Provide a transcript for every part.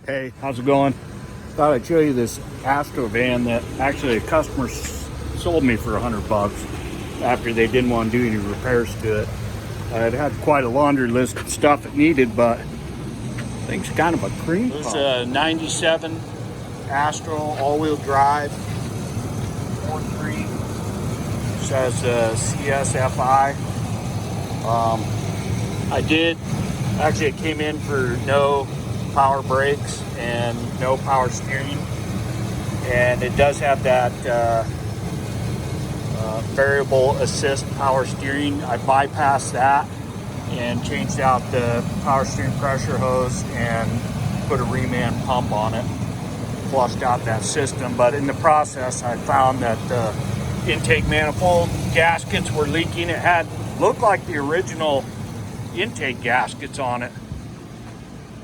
Hey, how's it going? Thought I'd show you this Astro van that actually a customer sold me for $100 after they didn't want to do any repairs to it. It had quite a laundry list of stuff it needed, but I think it's kind of a cream puff. It's a 97 Astro all-wheel drive, 4.3, says CSFI. It came in for no power brakes and no power steering, and it does have that variable assist power steering. I bypassed that and changed out the power steering pressure hose and put a reman pump on it, flushed out that system. But in the process, I found that the intake manifold gaskets were leaking. It looked like the original intake gaskets on it,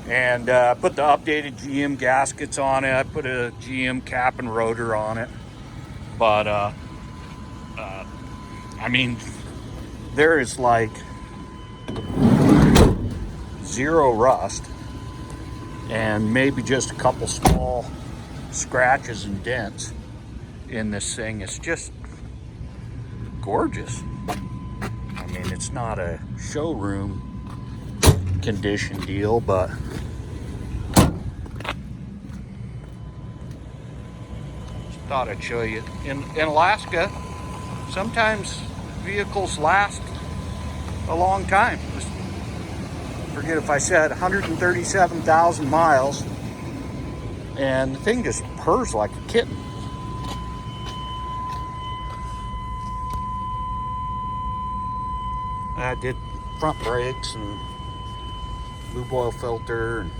and put the updated GM gaskets on it. I put a GM cap and rotor on it, but I mean, there is like zero rust and maybe just a couple small scratches and dents in this thing. It's just gorgeous. I mean, it's not a showroom condition deal, but just thought I'd show you. In Alaska, sometimes vehicles last a long time. Forget if I said 137,000 miles, and the thing just purrs like a kitten. I did front brakes and lube oil filter and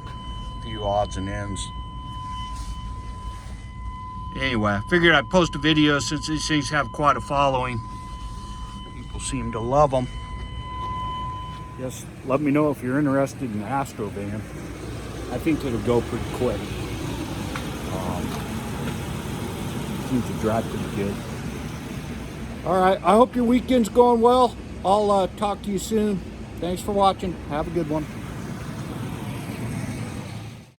a few odds and ends. Anyway, I figured I'd post a video since these things have quite a following. People seem to love them. Just let me know if you're interested in the Astro van. I think it'll go pretty quick. Seems to drive pretty good. All right, I hope your weekend's going well. I'll talk to you soon. Thanks for watching. Have a good one.